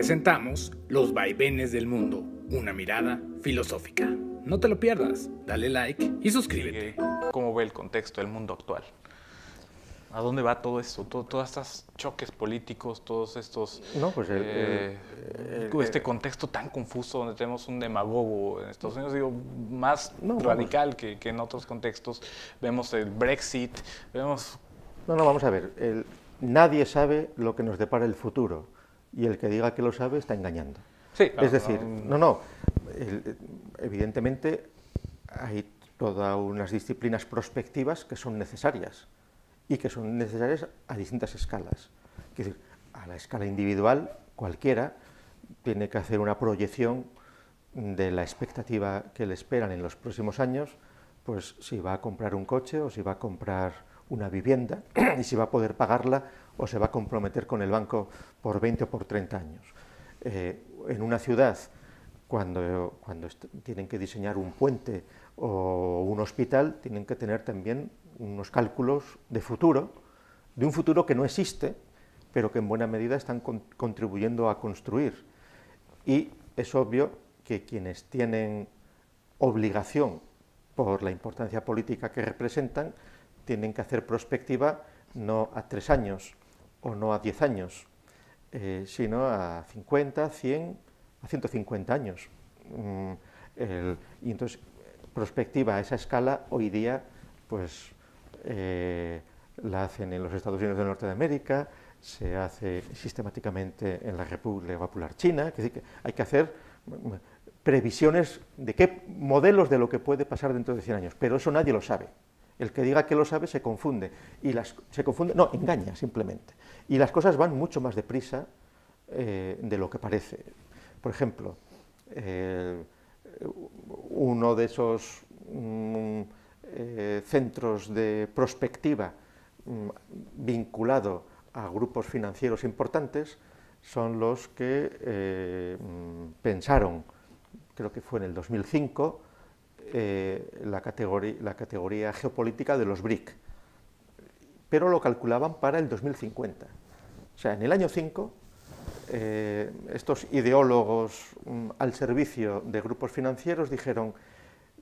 presentamos Los vaivenes del mundo, una mirada filosófica. No te lo pierdas, dale like y suscríbete. ¿Cómo ve el contexto del mundo actual? ¿A dónde va todo esto? Todos estos choques políticos, todos estos... este contexto tan confuso donde tenemos un demagogo en Estados Unidos, digo, más radical que en otros contextos. Vemos el Brexit, vemos... vamos a ver. Nadie sabe lo que nos depara el futuro y el que diga que lo sabe está engañando. Sí, es decir, evidentemente hay todas unas disciplinas prospectivas que son necesarias y que son necesarias a distintas escalas. Es decir, a la escala individual, cualquiera tiene que hacer una proyección de la expectativa que le esperan en los próximos años, pues si va a comprar un coche o si va a comprar una vivienda y si va a poder pagarla o se va a comprometer con el banco por 20 o por 30 años. En una ciudad, cuando tienen que diseñar un puente o un hospital, tienen que tener también unos cálculos de futuro, de un futuro que no existe, pero que en buena medida están contribuyendo a construir. Y es obvio que quienes tienen obligación por la importancia política que representan, tienen que hacer prospectiva no a 3 años o no a 10 años, sino a 50, 100, a 150 años. Y entonces, prospectiva a esa escala, hoy día, pues la hacen en los Estados Unidos del Norte de América, se hace sistemáticamente en la República Popular China, es decir, que hay que hacer previsiones de qué modelos de lo que puede pasar dentro de 100 años, pero eso nadie lo sabe. El que diga que lo sabe se confunde, engaña simplemente. Y las cosas van mucho más deprisa de lo que parece. Por ejemplo, uno de esos centros de prospectiva vinculado a grupos financieros importantes son los que pensaron, creo que fue en el 2005, la categoría geopolítica de los BRIC, pero lo calculaban para el 2050. O sea, en el año 5, estos ideólogos al servicio de grupos financieros dijeron: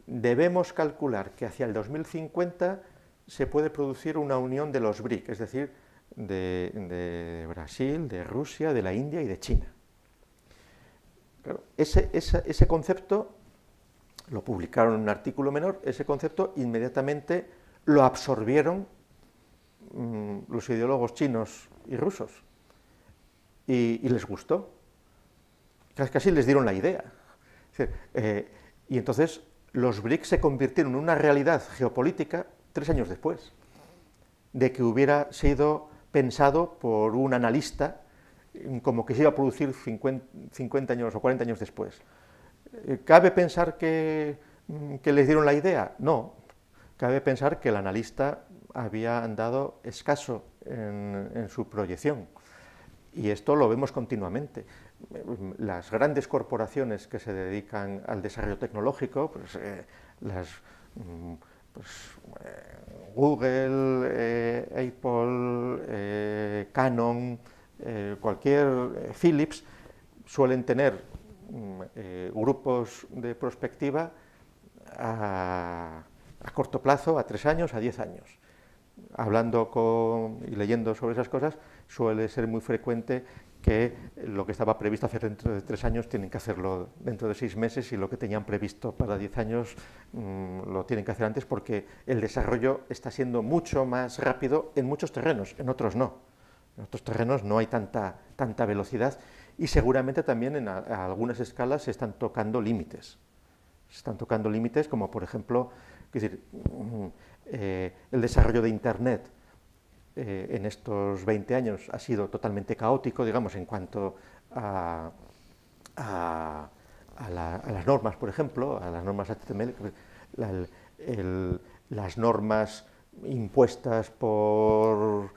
debemos calcular que hacia el 2050 se puede producir una unión de los BRIC, es decir, de Brasil, de Rusia, de la India y de China. Claro, ese concepto lo publicaron en un artículo menor, ese concepto inmediatamente lo absorbieron los ideólogos chinos y rusos y les gustó, casi les dieron la idea. Y entonces los BRIC se convirtieron en una realidad geopolítica 3 años después de que hubiera sido pensado por un analista como que se iba a producir 50 años o 40 años después. ¿Cabe pensar que les dieron la idea? No, cabe pensar que el analista había andado escaso en su proyección. Y esto lo vemos continuamente. Las grandes corporaciones que se dedican al desarrollo tecnológico, Google, Apple, Canon, Philips, suelen tener grupos de prospectiva a corto plazo, a 3 años, a 10 años. Hablando y leyendo sobre esas cosas, suele ser muy frecuente que lo que estaba previsto hacer dentro de 3 años tienen que hacerlo dentro de 6 meses y lo que tenían previsto para 10 años lo tienen que hacer antes, porque el desarrollo está siendo mucho más rápido en muchos terrenos, en otros no. En otros terrenos no hay tanta velocidad y seguramente también a algunas escalas se están tocando límites. Se están tocando límites como, por ejemplo, el desarrollo de Internet en estos 20 años ha sido totalmente caótico, digamos, en cuanto a las normas, por ejemplo, a las normas HTML, las normas impuestas por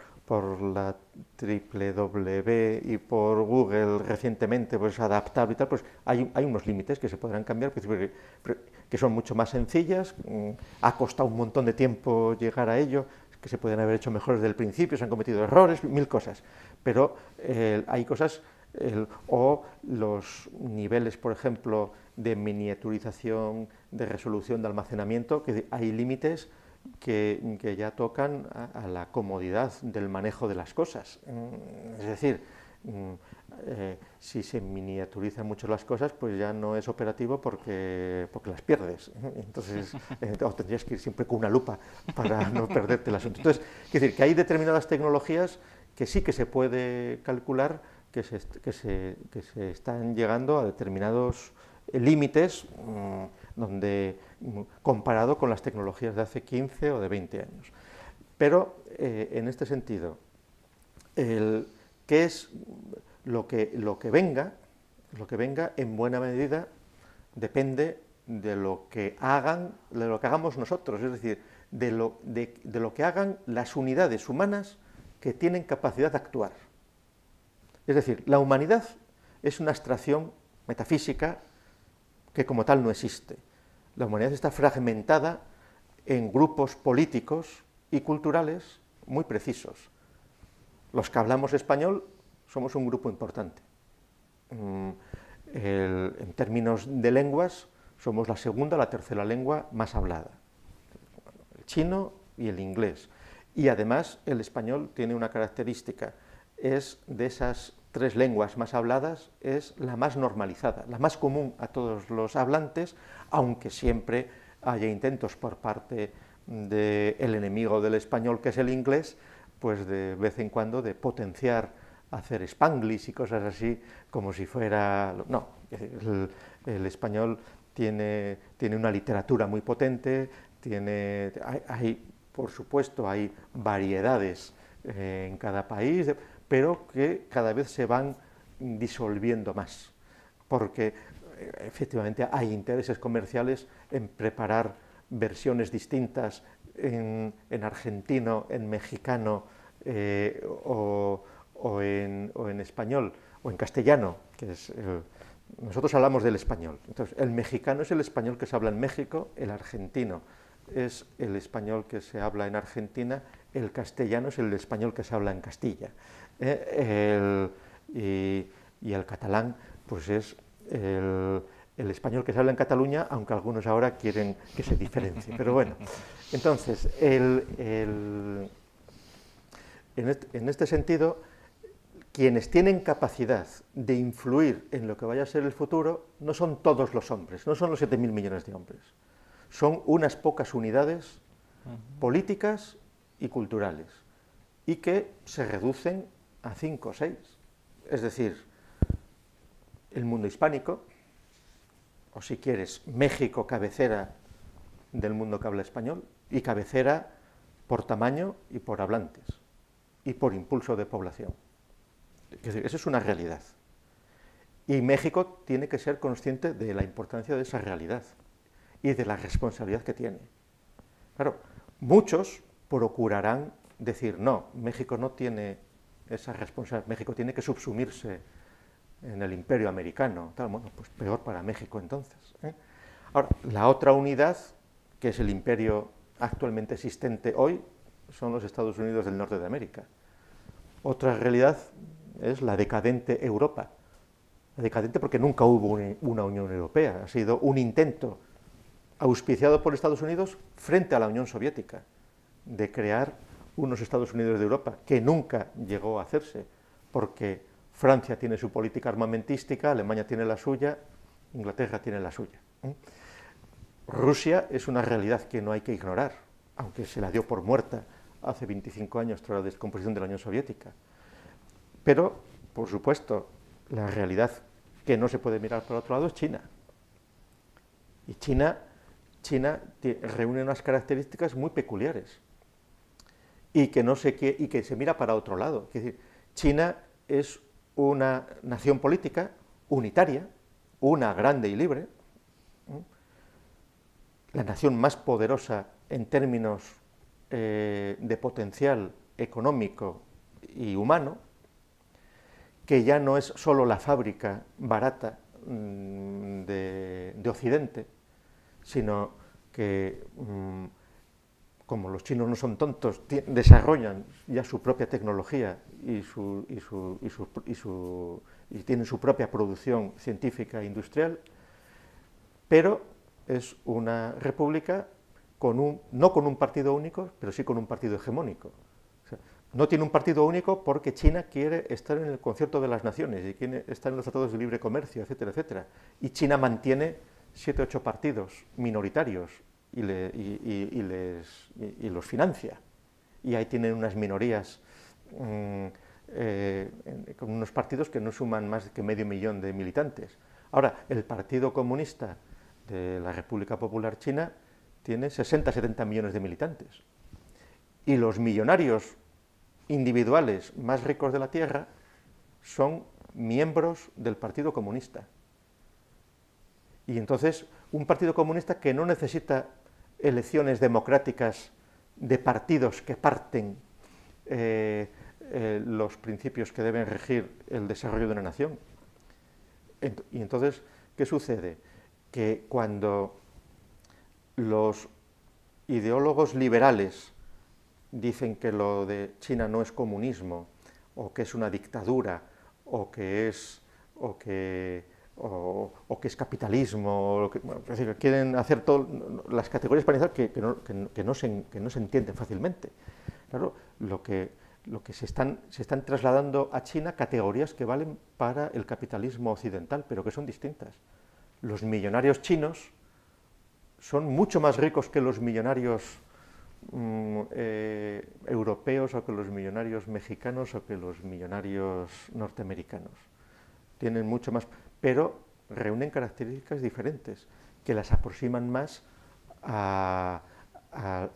la WWW y por Google recientemente, pues adaptable y tal, pues hay unos límites que se podrán cambiar, que son mucho más sencillas, ha costado un montón de tiempo llegar a ello, que se pueden haber hecho mejor desde el principio, se han cometido errores, 1000 cosas, pero hay cosas o los niveles, por ejemplo, de miniaturización, de resolución, de almacenamiento, que hay límites que ya tocan a la comodidad del manejo de las cosas. Es decir, si se miniaturizan mucho las cosas, pues ya no es operativo porque las pierdes. Entonces, tendrías que ir siempre con una lupa para no perderte el asunto. Entonces, es decir, que hay determinadas tecnologías que sí que se puede calcular que se están llegando a determinados límites donde, comparado con las tecnologías de hace 15 o de 20 años. Pero, en este sentido, ¿qué es lo que venga, en buena medida, depende de lo que hagamos nosotros, es decir, de lo que hagan las unidades humanas que tienen capacidad de actuar. Es decir, la humanidad es una abstracción metafísica que como tal no existe. La humanidad está fragmentada en grupos políticos y culturales muy precisos. Los que hablamos español somos un grupo importante. En términos de lenguas, somos la segunda o la tercera lengua más hablada. El chino y el inglés. Y además el español tiene una característica, es de esas 3 lenguas más habladas, es la más normalizada, la más común a todos los hablantes, aunque siempre haya intentos por parte del enemigo del español, que es el inglés, pues de vez en cuando de potenciar, hacer spanglish y cosas así, como si fuera... No, el español tiene una literatura muy potente, por supuesto, hay variedades en cada país, pero que cada vez se van disolviendo más, porque efectivamente hay intereses comerciales en preparar versiones distintas en argentino, en mexicano o en español, o en castellano, que es nosotros hablamos del español. Entonces, el mexicano es el español que se habla en México, el argentino es el español que se habla en Argentina, el castellano es el español que se habla en Castilla. Y el catalán, pues es el español que se habla en Cataluña, aunque algunos ahora quieren que se diferencie. Pero bueno, entonces, en este sentido, quienes tienen capacidad de influir en lo que vaya a ser el futuro no son todos los hombres, no son los 7.000 millones de hombres, son unas pocas unidades políticas y culturales, y que se reducen a 5 o 6. Es decir, el mundo hispánico, o si quieres, México, cabecera del mundo que habla español, y cabecera por tamaño y por hablantes, y por impulso de población. Es decir, eso es una realidad. Y México tiene que ser consciente de la importancia de esa realidad y de la responsabilidad que tiene. Claro, muchos procurarán decir, no, México no tiene esa responsabilidad, México tiene que subsumirse en el imperio americano. Tal, bueno, pues peor para México entonces. Ahora, la otra unidad, que es el imperio actualmente existente hoy, son los Estados Unidos del norte de América. Otra realidad es la decadente Europa. Decadente porque nunca hubo una Unión Europea, ha sido un intento auspiciado por Estados Unidos frente a la Unión Soviética, de crear unos Estados Unidos de Europa, que nunca llegó a hacerse, porque Francia tiene su política armamentística, Alemania tiene la suya, Inglaterra tiene la suya. Rusia es una realidad que no hay que ignorar, aunque se la dio por muerta hace 25 años tras la descomposición de la Unión Soviética. Pero, por supuesto, la realidad que no se puede mirar por otro lado es China. Y China reúne unas características muy peculiares y que se mira para otro lado. Es decir, China es una nación política unitaria, una grande y libre, la nación más poderosa en términos de potencial económico y humano, que ya no es solo la fábrica barata de Occidente, sino que, como los chinos no son tontos, desarrollan ya su propia tecnología y y tienen su propia producción científica e industrial, pero es una república no con un partido único, pero sí con un partido hegemónico. O sea, no tiene un partido único porque China quiere estar en el concierto de las naciones y quiere estar en los tratados de libre comercio, etcétera, etcétera. Y China mantiene 7 o 8 partidos minoritarios y los financia. Y ahí tienen unas minorías con unos partidos que no suman más que medio millón de militantes. Ahora, el Partido Comunista de la República Popular China tiene 60-70 millones de militantes. Y los millonarios individuales más ricos de la Tierra son miembros del Partido Comunista. Y entonces, un Partido Comunista que no necesita elecciones democráticas de partidos que parten los principios que deben regir el desarrollo de una nación. Y entonces, ¿qué sucede? Que cuando los ideólogos liberales dicen que lo de China no es comunismo, o que es una dictadura, o que es capitalismo, es decir, que quieren hacer todas las categorías para iniciar que no se entienden fácilmente. Claro, lo que se están trasladando a China categorías que valen para el capitalismo occidental, pero que son distintas. Los millonarios chinos son mucho más ricos que los millonarios europeos, o que los millonarios mexicanos, o que los millonarios norteamericanos. Tienen mucho más, pero reúnen características diferentes, que las aproximan más a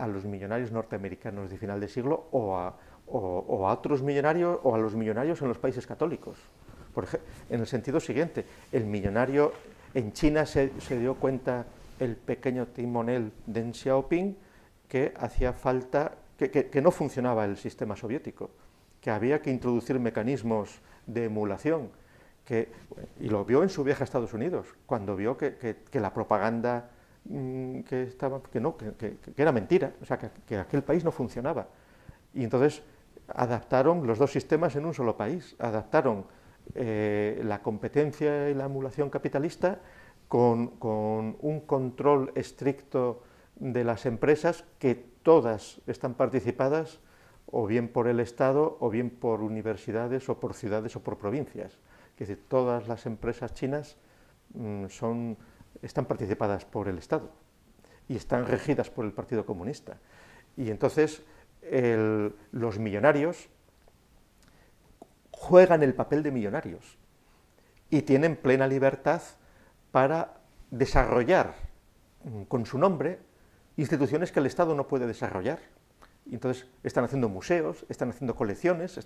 los millonarios norteamericanos de final de siglo, o a otros millonarios, o a los millonarios en los países católicos. Por ejemplo, en el sentido siguiente, el millonario en China se dio cuenta el pequeño timonel Deng Xiaoping que hacía falta, que no funcionaba el sistema soviético, que había que introducir mecanismos de emulación, y lo vio en su viaje a Estados Unidos, cuando vio que la propaganda que era mentira, o sea, que aquel país no funcionaba. Y entonces adaptaron los dos sistemas en un solo país, adaptaron la competencia y la emulación capitalista con un control estricto de las empresas, que todas están participadas o bien por el Estado, o bien por universidades, o por ciudades, o por provincias. Es decir, todas las empresas chinas están participadas por el Estado y están regidas por el Partido Comunista. Y entonces los millonarios juegan el papel de millonarios y tienen plena libertad para desarrollar con su nombre instituciones que el Estado no puede desarrollar. Y entonces están haciendo museos, están haciendo colecciones,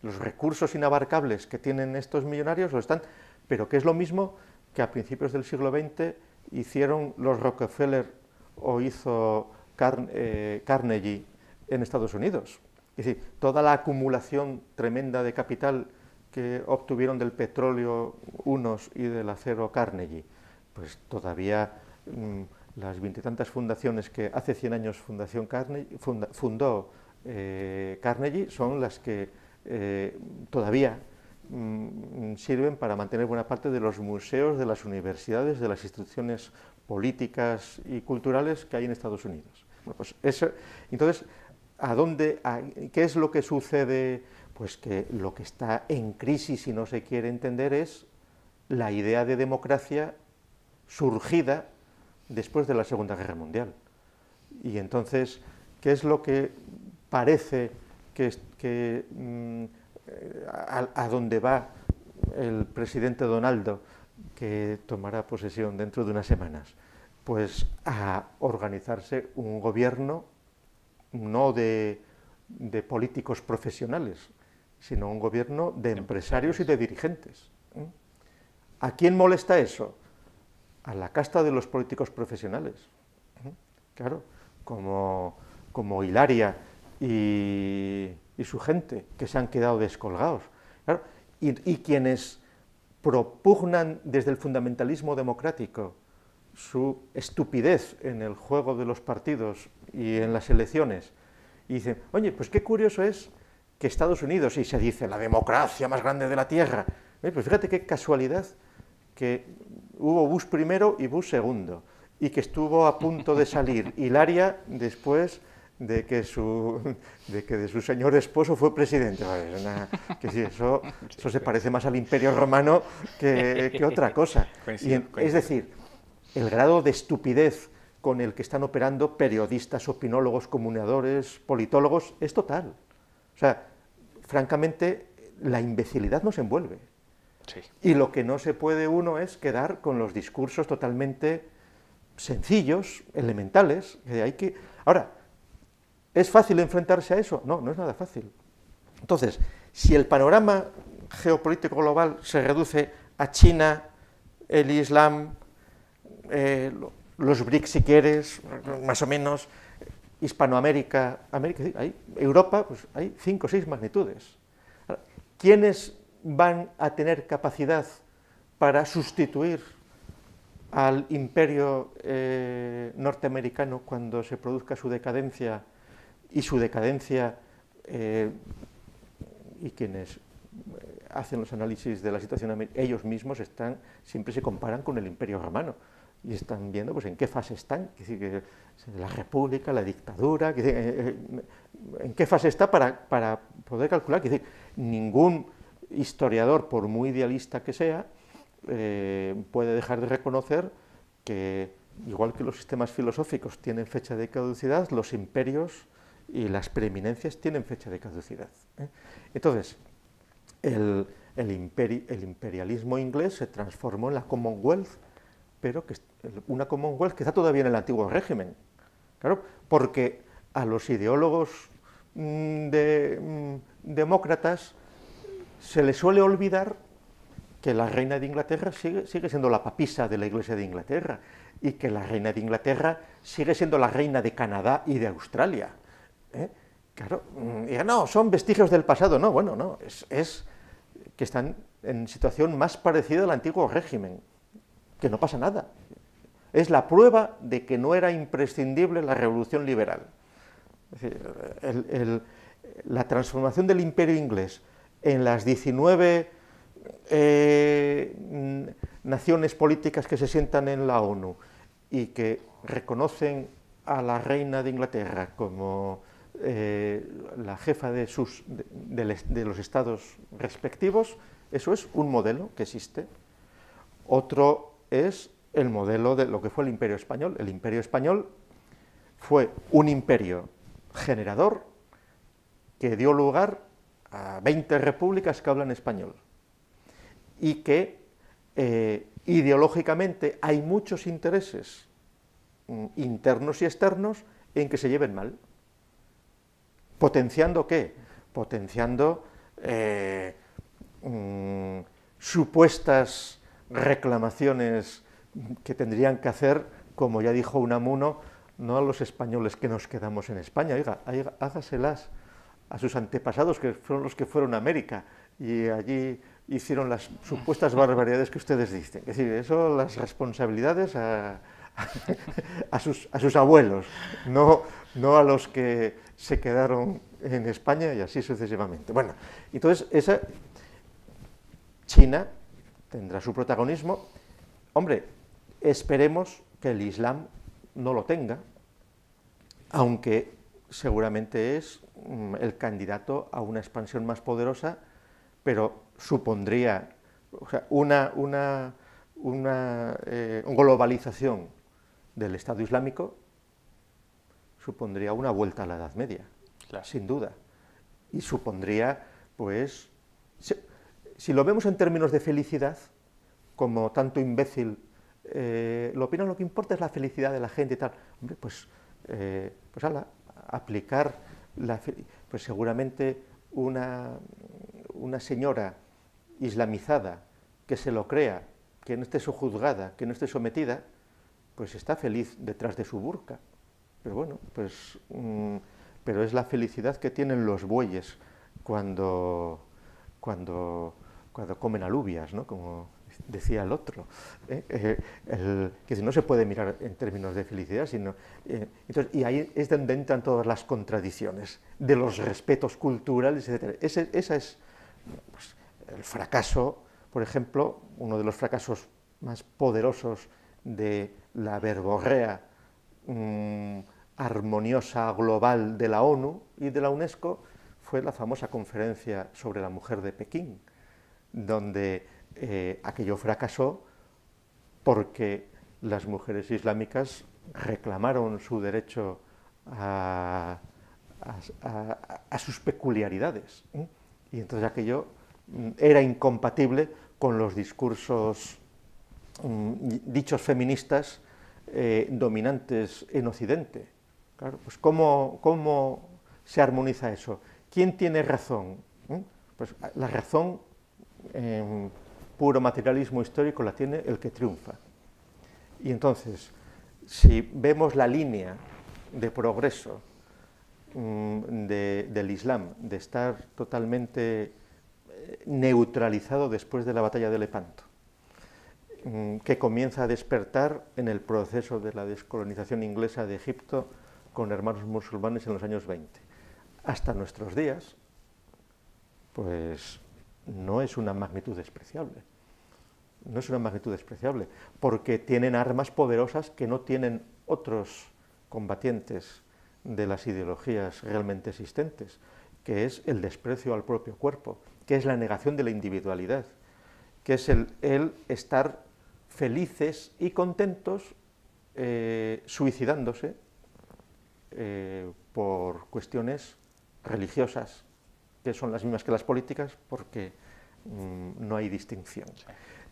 los recursos inabarcables que tienen estos millonarios lo están, pero que es lo mismo que a principios del siglo XX hicieron los Rockefeller o hizo Carnegie en Estados Unidos. Es decir, toda la acumulación tremenda de capital que obtuvieron del petróleo unos y del acero Carnegie, pues todavía las 20 y tantas fundaciones que hace 100 años fundó Carnegie son las que todavía sirven para mantener buena parte de los museos, de las universidades, de las instituciones políticas y culturales que hay en Estados Unidos. Bueno, pues eso, entonces, ¿qué es lo que sucede? Pues que lo que está en crisis y no se quiere entender es la idea de democracia surgida después de la Segunda Guerra Mundial. Y entonces, ¿qué es lo que parece a dónde va el presidente Donaldo, que tomará posesión dentro de unas semanas? Pues a organizarse un gobierno no de políticos profesionales, sino un gobierno de empresarios y de dirigentes. ¿A quién molesta eso? A la casta de los políticos profesionales. Claro, como Hilaria y su gente, que se han quedado descolgados. Claro, y quienes propugnan desde el fundamentalismo democrático su estupidez en el juego de los partidos y en las elecciones, y dicen, oye, pues qué curioso es que Estados Unidos, y se dice la democracia más grande de la Tierra, Pues fíjate qué casualidad que hubo Bush primero y Bush segundo, y que estuvo a punto de salir Hilaria después de que de su señor esposo fue presidente. Que sí, eso se parece más al Imperio Romano que otra cosa. Es decir, el grado de estupidez con el que están operando periodistas, opinólogos, comunicadores, politólogos, es total. O sea, francamente, la imbecilidad nos envuelve. Sí. Y lo que no se puede uno es quedar con los discursos totalmente sencillos, elementales. Ahora, ¿es fácil enfrentarse a eso? No, no es nada fácil. Entonces, si el panorama geopolítico global se reduce a China, el Islam, los BRICS si quieres, más o menos, Hispanoamérica, Europa, pues hay 5 o 6 magnitudes. ¿Quiénes van a tener capacidad para sustituir al imperio norteamericano cuando se produzca su decadencia? Y su decadencia, y quienes hacen los análisis de la situación, ellos mismos siempre se comparan con el Imperio Romano y están viendo pues en qué fase están, la república, la dictadura, en qué fase está para poder calcular. Ningún historiador, por muy idealista que sea, puede dejar de reconocer que, igual que los sistemas filosóficos tienen fecha de caducidad, los imperios y las preeminencias tienen fecha de caducidad. Entonces, el imperialismo inglés se transformó en la Commonwealth, pero una Commonwealth que está todavía en el antiguo régimen. Claro, porque a los ideólogos demócratas se les suele olvidar que la reina de Inglaterra sigue siendo la papisa de la Iglesia de Inglaterra, y que la reina de Inglaterra sigue siendo la reina de Canadá y de Australia. Claro, no, son vestigios del pasado. No, bueno, no, es que están en situación más parecida al antiguo régimen, que no pasa nada. Es la prueba de que no era imprescindible la revolución liberal. Es decir, la transformación del imperio inglés en las 19 naciones políticas que se sientan en la ONU y que reconocen a la reina de Inglaterra como la jefa de los estados respectivos, eso es un modelo que existe. Otro es el modelo de lo que fue el Imperio Español. El Imperio Español fue un imperio generador que dio lugar a 20 repúblicas que hablan español, y que ideológicamente hay muchos intereses internos y externos en que se lleven mal. ¿Potenciando qué? Potenciando supuestas reclamaciones que tendrían que hacer, como ya dijo Unamuno, no a los españoles que nos quedamos en España, oiga, hágaselas a sus antepasados, que fueron los que fueron a América y allí hicieron las supuestas barbaridades que ustedes dicen. Es decir, eso, las responsabilidades a sus abuelos, no a los que se quedaron en España, y así sucesivamente. Bueno, entonces China tendrá su protagonismo. Hombre, esperemos que el Islam no lo tenga, aunque seguramente es el candidato a una expansión más poderosa, pero supondría, o sea, una globalización del Estado Islámico supondría una vuelta a la Edad Media, claro, sin duda, y supondría, pues, si lo vemos en términos de felicidad, como tanto imbécil lo opina, lo que importa es la felicidad de la gente y tal. Hombre, pues aplicar, pues seguramente una señora islamizada que se lo crea, que no esté sojuzgada, que no esté sometida, pues está feliz detrás de su burka. Pero bueno, pues, pero es la felicidad que tienen los bueyes cuando comen alubias, ¿no? Como decía el otro, que no se puede mirar en términos de felicidad, sino... entonces, y ahí es donde entran todas las contradicciones de los respetos culturales, etc. Ese es, pues, el fracaso Por ejemplo, uno de los fracasos más poderosos de la verborrea armoniosa global de la ONU y de la UNESCO fue la famosa conferencia sobre la mujer de Pekín, donde aquello fracasó porque las mujeres islámicas reclamaron su derecho a sus peculiaridades, y entonces aquello era incompatible con los discursos dichos feministas dominantes en Occidente. Claro, pues ¿cómo se armoniza eso? ¿Quién tiene razón? Pues la razón en puro materialismo histórico la tiene el que triunfa. Y entonces, si vemos la línea de progreso del Islam, de estar totalmente neutralizado después de la batalla de Lepanto, que comienza a despertar en el proceso de la descolonización inglesa de Egipto con hermanos musulmanes en los años 20, hasta nuestros días, pues no es una magnitud despreciable. No es una magnitud despreciable, porque tienen armas poderosas que no tienen otros combatientes de las ideologías realmente existentes, que es el desprecio al propio cuerpo, que es la negación de la individualidad, que es el estar felices y contentos suicidándose por cuestiones religiosas, que son las mismas que las políticas, porque no hay distinción.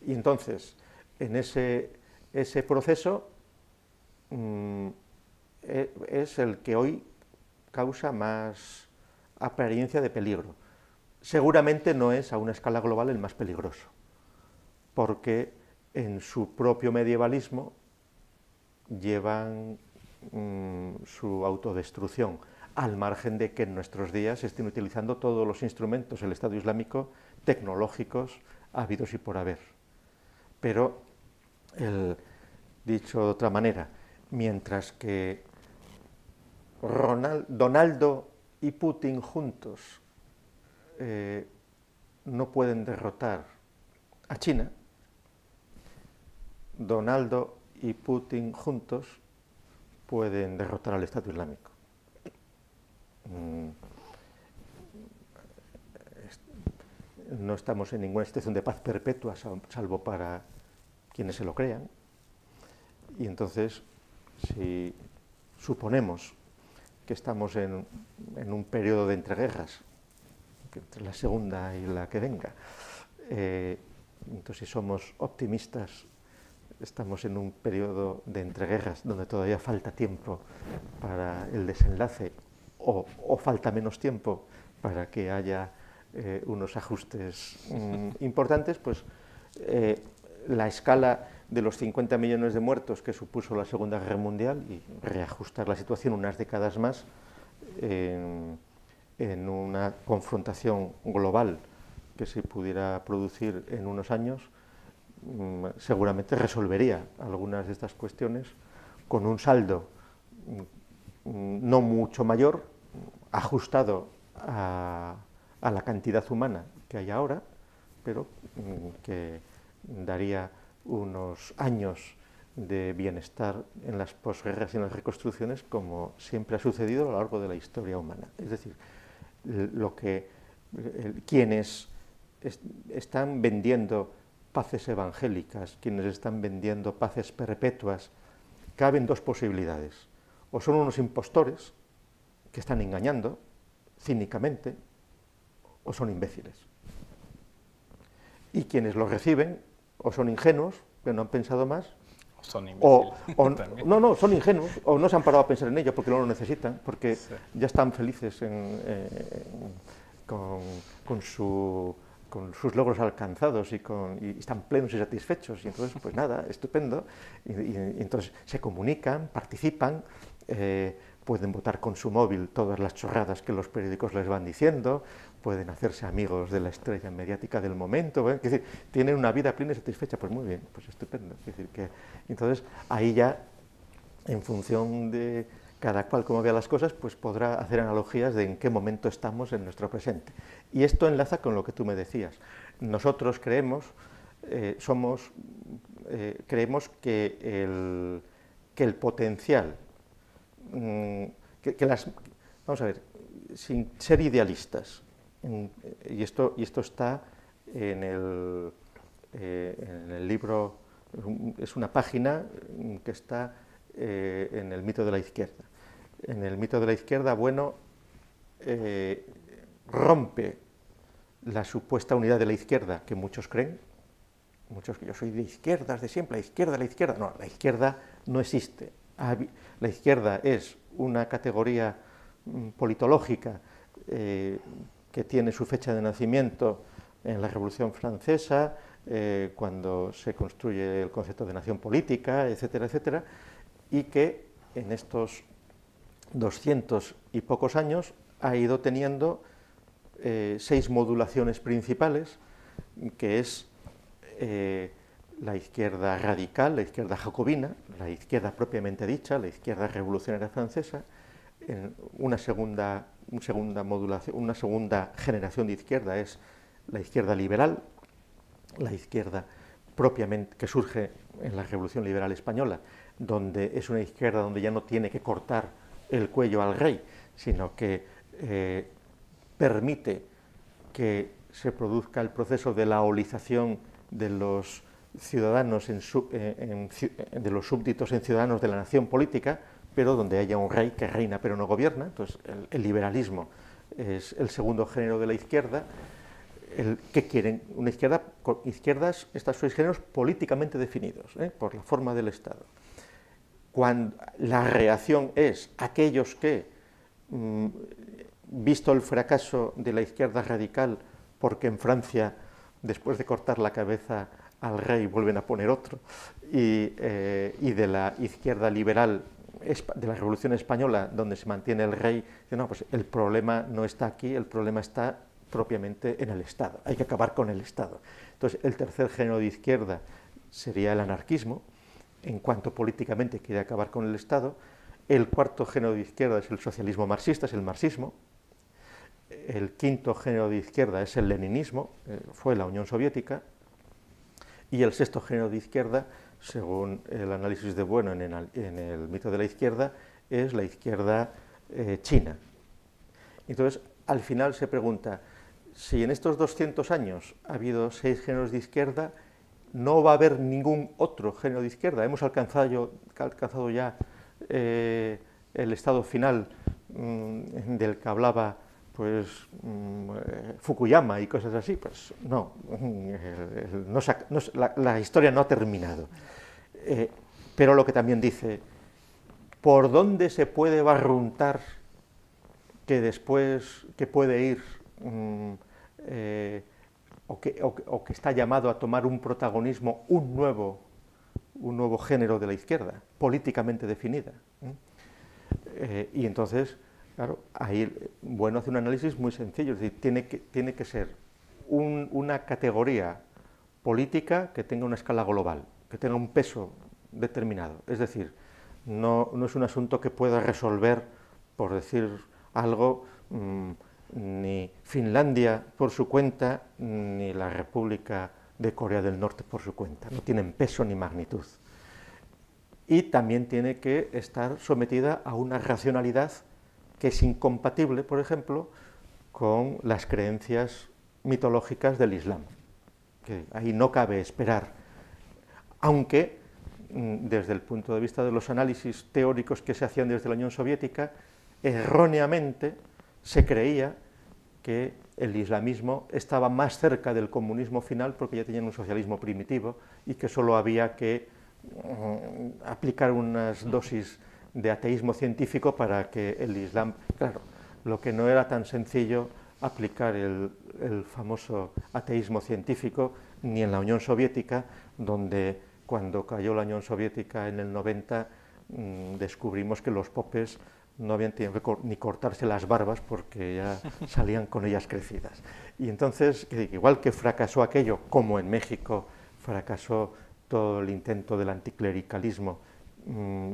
Y entonces, en ese proceso es el que hoy causa más apariencia de peligro. Seguramente no es a una escala global el más peligroso, porque en su propio medievalismo llevan su autodestrucción, al margen de que en nuestros días se estén utilizando todos los instrumentos del Estado Islámico tecnológicos habidos y por haber. Pero, dicho de otra manera, mientras que Donaldo y Putin juntos no pueden derrotar a China, Donaldo y Putin juntos pueden derrotar al Estado Islámico. No estamos en ninguna situación de paz perpetua, salvo para quienes se lo crean. Y entonces, si suponemos que estamos en un periodo de entreguerras, entre la segunda y la que venga, entonces si somos optimistas, estamos en un periodo de entreguerras donde todavía falta tiempo para el desenlace, o falta menos tiempo para que haya unos ajustes importantes, pues la escala de los 50 millones de muertos que supuso la Segunda Guerra Mundial y reajustar la situación unas décadas más en una confrontación global que se pudiera producir en unos años, seguramente resolvería algunas de estas cuestiones con un saldo no mucho mayor, ajustado a la cantidad humana que hay ahora, pero que daría unos años de bienestar en las posguerras y en las reconstrucciones, como siempre ha sucedido a lo largo de la historia humana. Es decir, quienes están vendiendo paces evangélicas, quienes están vendiendo paces perpetuas, caben dos posibilidades. O son unos impostores que están engañando cínicamente, o son imbéciles. Y quienes lo reciben o son ingenuos, que no han pensado más, o son imbéciles. No, son ingenuos, o no se han parado a pensar en ello porque no lo necesitan, porque sí, ya están felices con sus logros alcanzados y están plenos y satisfechos, y entonces, pues nada, estupendo, y entonces se comunican, participan, pueden votar con su móvil todas las chorradas que los periódicos les van diciendo, pueden hacerse amigos de la estrella mediática del momento, es decir, tienen una vida plena y satisfecha, pues muy bien, pues estupendo. Es decir, que entonces ahí ya, en función de cada cual como vea las cosas, pues podrá hacer analogías de en qué momento estamos en nuestro presente. Y esto enlaza con lo que tú me decías. nosotros creemos, creemos que el potencial, vamos a ver, sin ser idealistas, y esto está en el libro, es una página que está en el mito de la izquierda. En el mito de la izquierda, bueno, rompe la supuesta unidad de la izquierda que muchos creen, muchos que yo soy de izquierdas de siempre, la izquierda, no, la izquierda no existe. La izquierda es una categoría politológica que tiene su fecha de nacimiento en la Revolución Francesa, cuando se construye el concepto de nación política, etcétera, etcétera, y que en estos 200 y pocos años ha ido teniendo 6 modulaciones principales, que es la izquierda radical, la izquierda jacobina, la izquierda propiamente dicha, la izquierda revolucionaria francesa, una segunda generación de izquierda es la izquierda liberal, la izquierda propiamente que surge en la Revolución Liberal Española, donde es una izquierda donde ya no tiene que cortar el cuello al rey, sino que permite que se produzca el proceso de la laolización de los ciudadanos, de los súbditos en ciudadanos de la nación política, pero donde haya un rey que reina pero no gobierna. Entonces el liberalismo es el segundo género de la izquierda. ¿Qué quieren? Una izquierda, izquierdas, estos 6 géneros políticamente definidos, por la forma del Estado. Cuando la reacción es aquellos que, visto el fracaso de la izquierda radical, porque en Francia, después de cortar la cabeza al rey, vuelven a poner otro, y de la izquierda liberal, de la Revolución Española, donde se mantiene el rey, dice, no, pues el problema no está aquí, el problema está propiamente en el Estado, hay que acabar con el Estado. Entonces, el tercer género de izquierda sería el anarquismo, en cuanto políticamente quiere acabar con el Estado. El cuarto género de izquierda es el socialismo marxista, es el marxismo. El quinto género de izquierda es el leninismo, fue la Unión Soviética. Y el sexto género de izquierda, según el análisis de Bueno en el mito de la izquierda, es la izquierda china. Entonces, al final se pregunta, si en estos 200 años ha habido 6 géneros de izquierda, no va a haber ningún otro género de izquierda. Hemos alcanzado ya el estado final del que hablaba Fukuyama y cosas así. Pues no, la historia no ha terminado. Pero lo que también dice, ¿por dónde se puede barruntar que puede ir o que está llamado a tomar un protagonismo, un nuevo género de la izquierda, políticamente definida? Y entonces, claro, ahí Bueno hace un análisis muy sencillo, es decir, tiene que ser una categoría política que tenga una escala global, que tenga un peso determinado. Es decir, no es un asunto que pueda resolver, por decir algo, ni Finlandia por su cuenta, ni la República de Corea del Norte por su cuenta. No tienen peso ni magnitud. Y también tiene que estar sometida a una racionalidad que es incompatible, por ejemplo, con las creencias mitológicas del Islam. Que ahí no cabe esperar, aunque desde el punto de vista de los análisis teóricos que se hacían desde la Unión Soviética, erróneamente se creía que el islamismo estaba más cerca del comunismo final porque ya tenían un socialismo primitivo y que solo había que aplicar unas dosis de ateísmo científico para que el Islam... Claro, lo que no era tan sencillo aplicar el famoso ateísmo científico ni en la Unión Soviética, donde cuando cayó la Unión Soviética en el 90 descubrimos que los popes no habían tenido que ni cortarse las barbas porque ya salían con ellas crecidas. Y entonces, igual que fracasó aquello, como en México fracasó todo el intento del anticlericalismo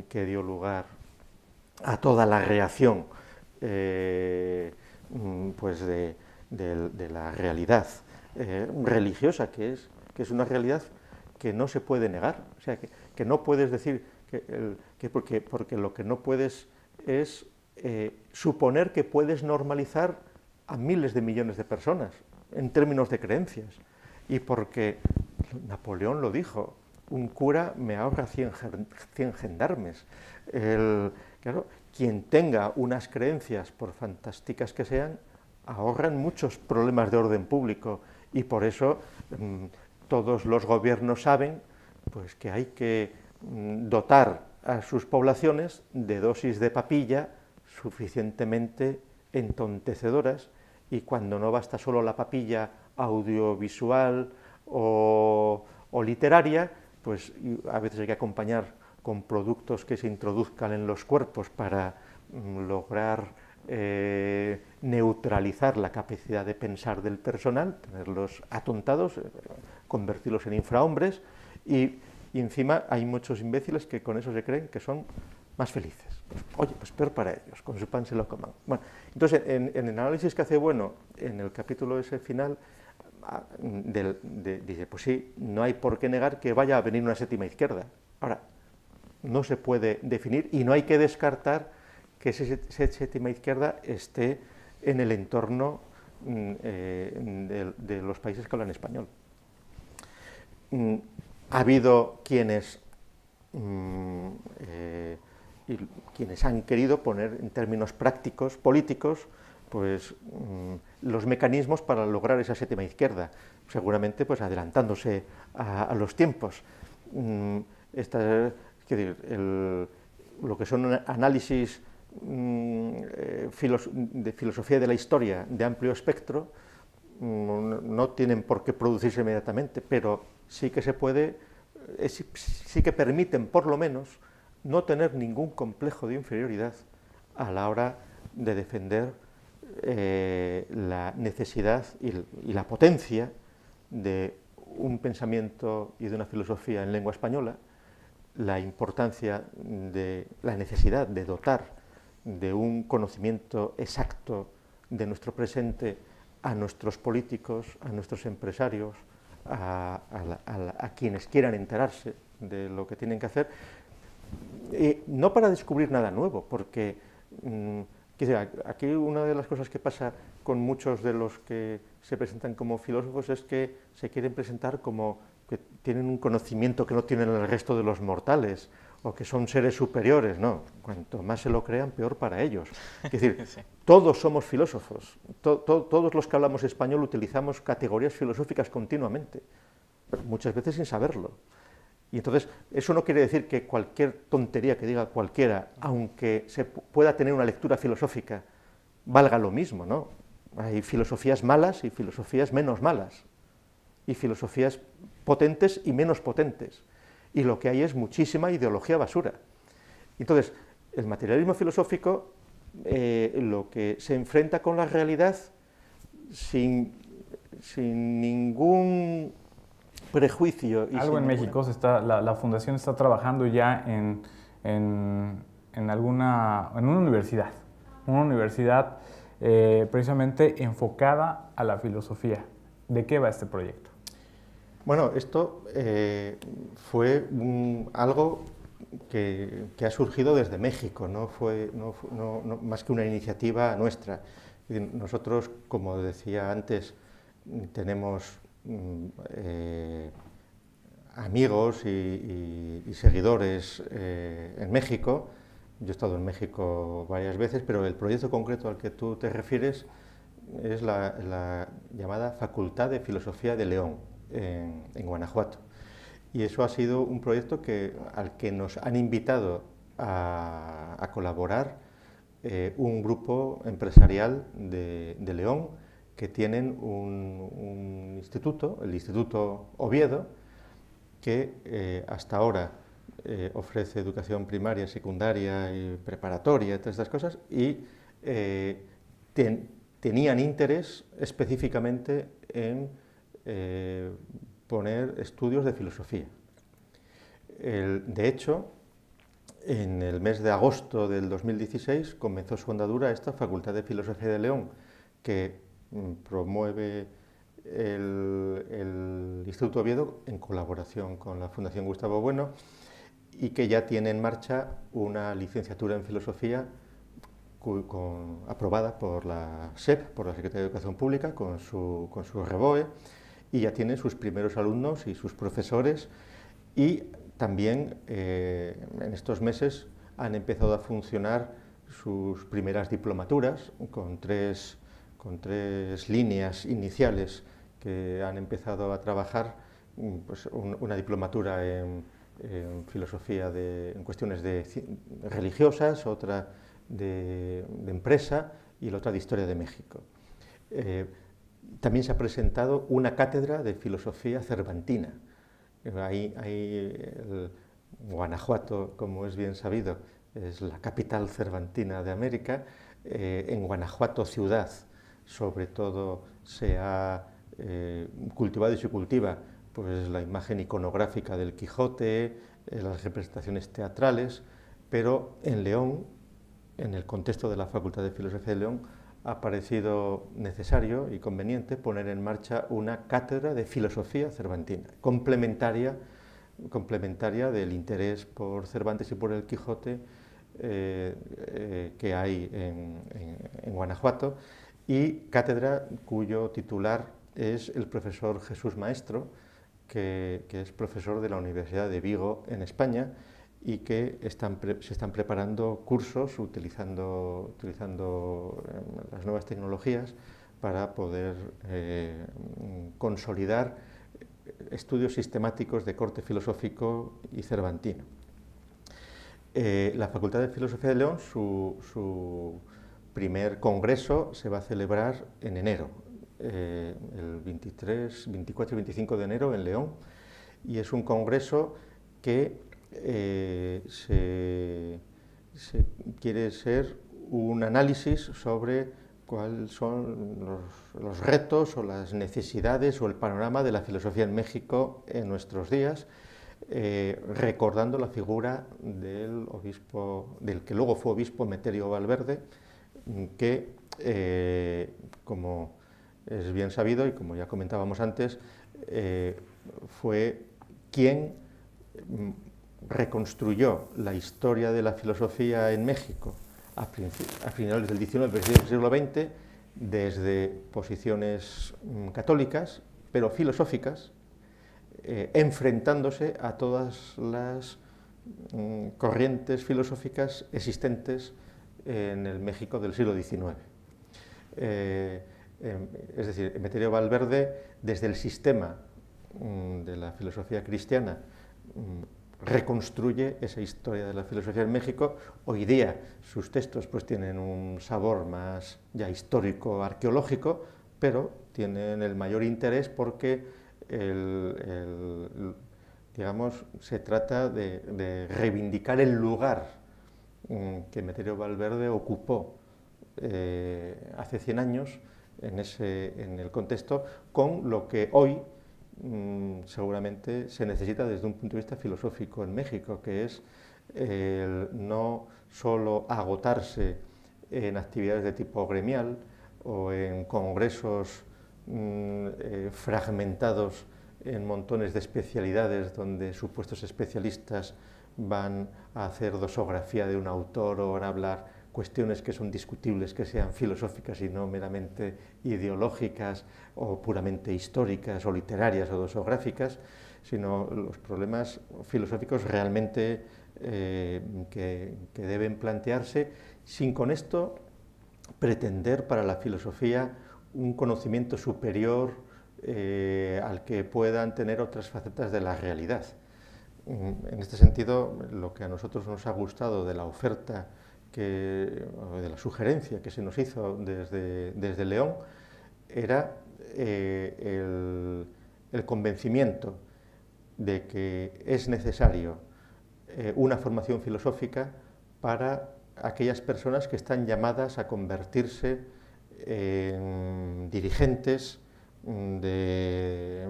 que dio lugar a toda la reacción de la realidad religiosa, que es una realidad que no se puede negar. O sea, que no puedes decir porque lo que no puedes es suponer que puedes normalizar a miles de millones de personas en términos de creencias. Y porque Napoleón lo dijo, un cura me ahorra 100 gendarmes. Claro, quien tenga unas creencias, por fantásticas que sean, ahorran muchos problemas de orden público, y por eso todos los gobiernos saben pues, que hay que dotar a sus poblaciones de dosis de papilla suficientemente entontecedoras, y cuando no basta solo la papilla audiovisual o literaria, pues a veces hay que acompañar con productos que se introduzcan en los cuerpos para lograr neutralizar la capacidad de pensar del personal, tenerlos atontados, convertirlos en infrahombres, y encima hay muchos imbéciles que con eso se creen que son más felices. Pues, oye, pues peor para ellos, con su pan se lo coman. Bueno, entonces, en el análisis que hace Bueno, en el capítulo ese final, dice, pues sí, no hay por qué negar que vaya a venir una séptima izquierda. Ahora, no se puede definir y no hay que descartar que esa séptima izquierda esté en el entorno de los países que hablan español. Ha habido quienes han querido poner en términos prácticos, políticos, pues los mecanismos para lograr esa séptima izquierda, seguramente pues adelantándose a los tiempos. Lo que son análisis de filosofía de la historia de amplio espectro no tienen por qué producirse inmediatamente, pero sí que se puede, sí que permiten por lo menos no tener ningún complejo de inferioridad a la hora de defender la necesidad y la potencia de un pensamiento y de una filosofía en lengua española, la importancia de la necesidad de dotar de un conocimiento exacto de nuestro presente a nuestros políticos, a nuestros empresarios, a quienes quieran enterarse de lo que tienen que hacer, no para descubrir nada nuevo, porque aquí una de las cosas que pasa con muchos de los que se presentan como filósofos es que se quieren presentar como que tienen un conocimiento que no tienen el resto de los mortales, o que son seres superiores. No, cuanto más se lo crean, peor para ellos. Es decir, sí. Todos somos filósofos, todos los que hablamos español utilizamos categorías filosóficas continuamente, pero muchas veces sin saberlo. Y entonces, eso no quiere decir que cualquier tontería que diga cualquiera, aunque se pueda tener una lectura filosófica, valga lo mismo, ¿no? Hay filosofías malas y filosofías menos malas, y filosofías potentes y menos potentes. Y lo que hay es muchísima ideología basura. Entonces, el materialismo filosófico lo que se enfrenta con la realidad sin ningún prejuicio. Algo en México, la Fundación está trabajando ya en una universidad precisamente enfocada a la filosofía. ¿De qué va este proyecto? Bueno, esto fue algo que ha surgido desde México, no más que una iniciativa nuestra. Nosotros, como decía antes, tenemos amigos y seguidores en México. Yo he estado en México varias veces, pero el proyecto concreto al que tú te refieres es la llamada Facultad de Filosofía de León, en Guanajuato. Y eso ha sido un proyecto al que nos han invitado a colaborar un grupo empresarial de León, que tienen un instituto, el Instituto Oviedo, que hasta ahora ofrece educación primaria, secundaria y preparatoria, todas estas cosas, y tenían interés específicamente en poner estudios de filosofía. De hecho, en el mes de agosto del 2016 comenzó su andadura esta Facultad de Filosofía de León, que promueve el Instituto Oviedo en colaboración con la Fundación Gustavo Bueno, y que ya tiene en marcha una licenciatura en filosofía aprobada por la SEP, por la Secretaría de Educación Pública, con su REBOE, y ya tiene sus primeros alumnos y sus profesores, y también en estos meses han empezado a funcionar sus primeras diplomaturas con tres líneas iniciales que han empezado a trabajar, pues, una diplomatura en filosofía en cuestiones religiosas, otra de empresa y la otra de historia de México. También se ha presentado una cátedra de filosofía cervantina. Guanajuato, como es bien sabido, es la capital cervantina de América. En Guanajuato ciudad, sobre todo, se ha cultivado y se cultiva pues la imagen iconográfica del Quijote, las representaciones teatrales, pero en León, en el contexto de la Facultad de Filosofía de León, ha parecido necesario y conveniente poner en marcha una cátedra de filosofía cervantina, complementaria del interés por Cervantes y por el Quijote que hay en Guanajuato, y cátedra cuyo titular es el profesor Jesús Maestro, que es profesor de la Universidad de Vigo en España, y que se están preparando cursos utilizando las nuevas tecnologías para poder consolidar estudios sistemáticos de corte filosófico y cervantino. La Facultad de Filosofía de León, su primer congreso se va a celebrar en enero, el 23, 24 y 25 de enero en León, y es un congreso que quiere ser un análisis sobre cuáles son los retos o las necesidades o el panorama de la filosofía en México en nuestros días, recordando la figura del que luego fue obispo Meterio Valverde, que, como es bien sabido y como ya comentábamos antes, fue quien reconstruyó la historia de la filosofía en México a finales del XIX, principios del siglo XX, desde posiciones católicas, pero filosóficas, enfrentándose a todas las corrientes filosóficas existentes en el México del siglo XIX. Es decir, Meterio Valverde, desde el sistema de la filosofía cristiana, reconstruye esa historia de la filosofía en México. Hoy día sus textos pues tienen un sabor más ya histórico, arqueológico, pero tienen el mayor interés porque digamos, se trata de reivindicar el lugar que Meterio Valverde ocupó hace 100 años en el contexto, con lo que hoy seguramente se necesita desde un punto de vista filosófico en México, que es no solo agotarse en actividades de tipo gremial o en congresos fragmentados en montones de especialidades donde supuestos especialistas van a hacer dosografía de un autor o van a hablar cuestiones que son discutibles, que sean filosóficas y no meramente ideológicas o puramente históricas o literarias o dosográficas, sino los problemas filosóficos realmente que deben plantearse, sin con esto pretender para la filosofía un conocimiento superior al que puedan tener otras facetas de la realidad. En este sentido, lo que a nosotros nos ha gustado de la oferta de la sugerencia que se nos hizo desde León era el convencimiento de que es necesario una formación filosófica para aquellas personas que están llamadas a convertirse en dirigentes de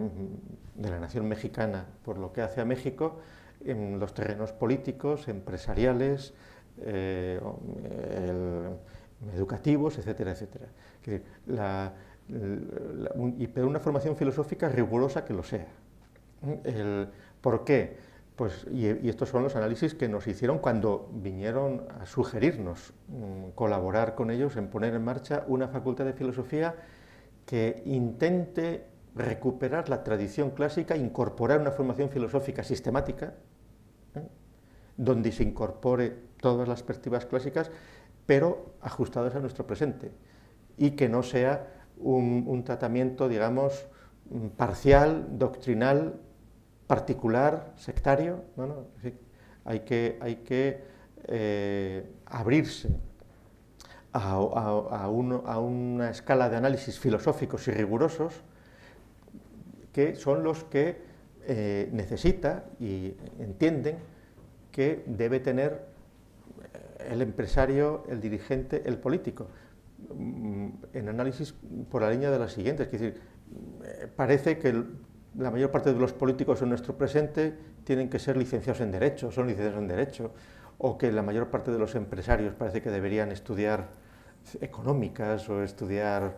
la nación mexicana por lo que hace a México en los terrenos políticos, empresariales, educativos, etcétera, etcétera. pero una formación filosófica rigurosa que lo sea. ¿Por qué? Pues, y estos son los análisis que nos hicieron cuando vinieron a sugerirnos colaborar con ellos en poner en marcha una facultad de filosofía que intente recuperar la tradición clásica, incorporar una formación filosófica sistemática, donde se incorpore todas las perspectivas clásicas, pero ajustadas a nuestro presente, y que no sea un tratamiento, digamos, parcial, doctrinal, particular, sectario. No, hay que abrirse a una escala de análisis filosóficos y rigurosos que son los que necesita y entienden que debe tener el empresario, el dirigente, el político. En análisis por la línea de las siguientes, es decir, parece que la mayor parte de los políticos en nuestro presente tienen que ser licenciados en Derecho, son licenciados en Derecho, o que la mayor parte de los empresarios parece que deberían estudiar económicas o estudiar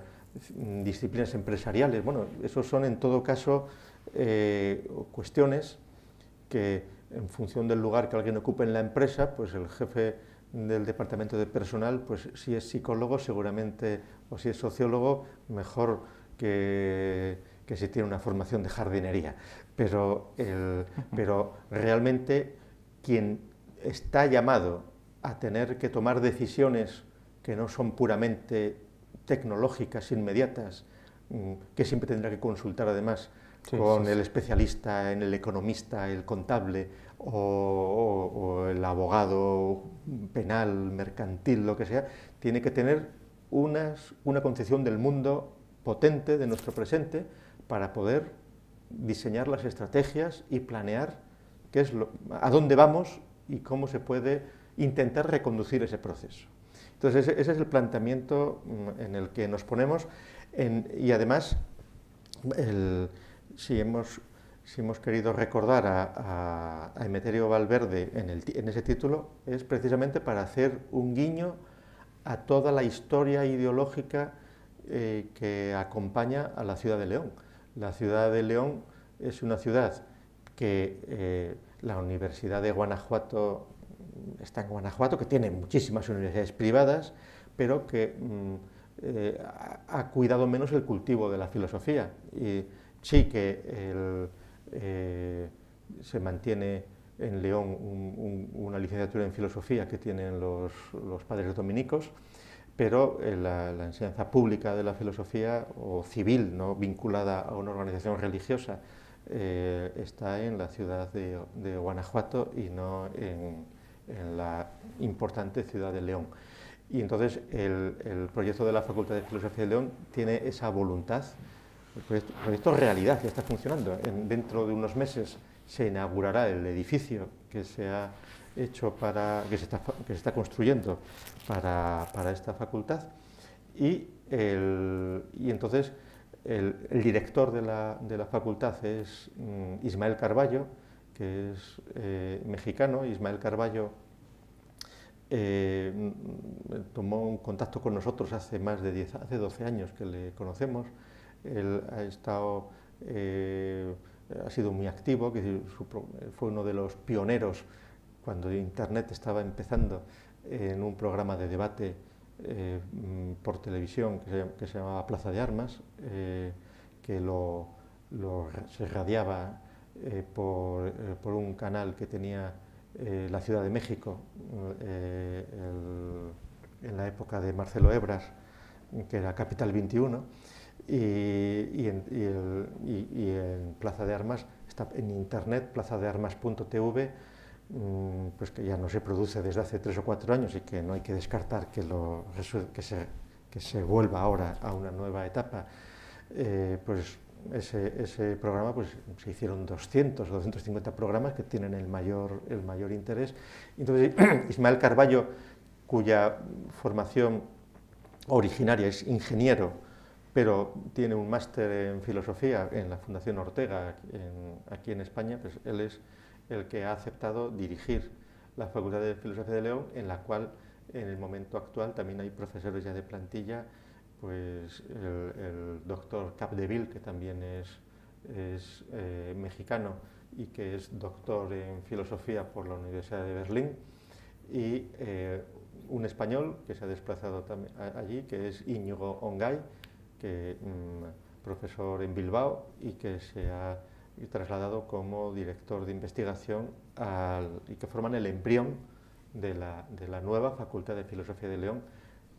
disciplinas empresariales. Bueno, esos son en todo caso cuestiones que en función del lugar que alguien ocupe en la empresa, pues el jefe del departamento de personal, pues si es psicólogo seguramente, o si es sociólogo, mejor que si tiene una formación de jardinería. Pero realmente quien está llamado a tener que tomar decisiones que no son puramente tecnológicas, inmediatas, que siempre tendrá que consultar además con el especialista, en el economista, el contable o el abogado penal, mercantil, lo que sea, tiene que tener una concepción del mundo potente de nuestro presente para poder diseñar las estrategias y planear a dónde vamos y cómo se puede intentar reconducir ese proceso. Entonces ese es el planteamiento en el que nos ponemos y además si hemos querido recordar a Emeterio Valverde en ese título, es precisamente para hacer un guiño a toda la historia ideológica que acompaña a la ciudad de León. La ciudad de León es una ciudad que la Universidad de Guanajuato está en Guanajuato, que tiene muchísimas universidades privadas, pero que ha cuidado menos el cultivo de la filosofía. Y sí que se mantiene en León una licenciatura en filosofía que tienen los padres dominicos, pero la enseñanza pública de la filosofía o civil, no vinculada a una organización religiosa, está en la ciudad de Guanajuato y no en la importante ciudad de León. Y entonces el proyecto de la Facultad de Filosofía de León tiene esa voluntad. El proyecto es realidad, ya está funcionando. Dentro de unos meses se inaugurará el edificio que se ha hecho que se está construyendo para esta facultad, y entonces el director de la facultad es Ismael Carballo, que es mexicano. Ismael Carballo tomó un contacto con nosotros hace más de hace 12 años que le conocemos. Él ha sido muy activo, fue uno de los pioneros cuando Internet estaba empezando en un programa de debate por televisión que se llamaba Plaza de Armas, que se radiaba por un canal que tenía la Ciudad de México en la época de Marcelo Ebrard, que era Capital 21, y en Plaza de Armas, está en internet, plazadearmas.tv, pues que ya no se produce desde hace 3 o 4 años y que no hay que descartar que se vuelva ahora a una nueva etapa. Pues ese programa, pues se hicieron 200 o 250 programas que tienen el mayor interés. Entonces Ismael Carballo, cuya formación originaria es ingeniero, pero tiene un máster en filosofía en la Fundación Ortega aquí en España, pues él es el que ha aceptado dirigir la Facultad de Filosofía de León, en la cual en el momento actual también hay profesores ya de plantilla, pues el doctor Capdeville, que también es mexicano y que es doctor en filosofía por la Universidad de Berlín, y un español que se ha desplazado también allí, que es Íñigo Ongay, que profesor en Bilbao y que se ha trasladado como director de investigación y que forman el embrión de la nueva Facultad de Filosofía de León,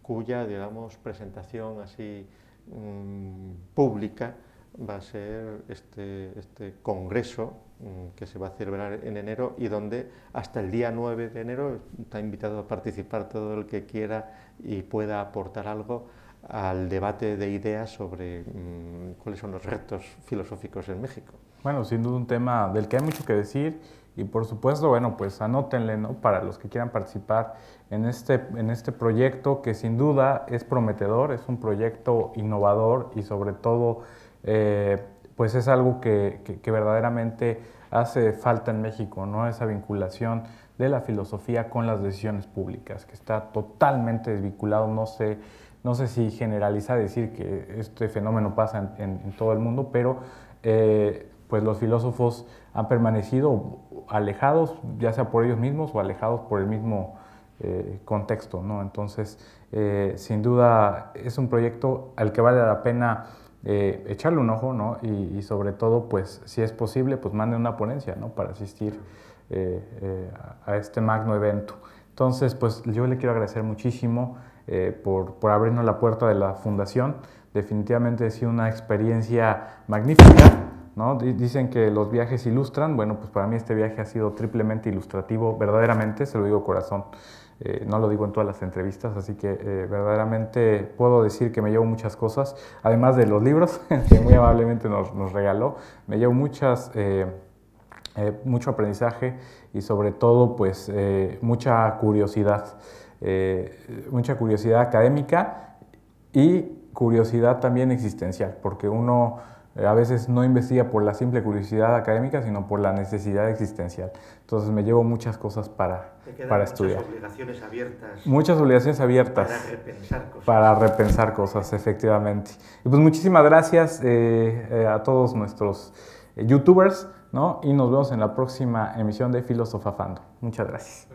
cuya, digamos, presentación así pública va a ser este congreso que se va a celebrar en enero y donde hasta el día 9 de enero está invitado a participar todo el que quiera y pueda aportar algo al debate de ideas sobre cuáles son los retos filosóficos en México. Bueno, sin duda un tema del que hay mucho que decir y por supuesto, bueno, pues anótenle, ¿no? Para los que quieran participar en este proyecto que sin duda es prometedor, es un proyecto innovador y sobre todo pues es algo que verdaderamente hace falta en México, ¿no? Esa vinculación de la filosofía con las decisiones públicas, que está totalmente desvinculado. No sé si generalizar, decir que este fenómeno pasa en todo el mundo, pero pues los filósofos han permanecido alejados, ya sea por ellos mismos o alejados por el mismo contexto, ¿no? Entonces, sin duda es un proyecto al que vale la pena echarle un ojo, ¿no? Y sobre todo, pues, si es posible, pues manden una ponencia, ¿no? Para asistir a este magno evento. Entonces, pues yo le quiero agradecer muchísimo por abrirnos la puerta de la fundación. Definitivamente ha sido una experiencia magnífica, ¿no? Dicen que los viajes ilustran. Bueno, pues para mí este viaje ha sido triplemente ilustrativo, verdaderamente, se lo digo corazón. No lo digo en todas las entrevistas, así que verdaderamente puedo decir que me llevo muchas cosas, además de los libros que muy amablemente nos regaló. Me llevo mucho aprendizaje y sobre todo pues mucha curiosidad académica y curiosidad también existencial, porque uno a veces no investiga por la simple curiosidad académica, sino por la necesidad existencial. Entonces me llevo muchas cosas para estudiar. Muchas obligaciones abiertas. Muchas obligaciones abiertas. Para repensar cosas. Para repensar cosas, efectivamente. Y pues muchísimas gracias a todos nuestros youtubers, ¿no? Y nos vemos en la próxima emisión de Filosofafando. Muchas gracias.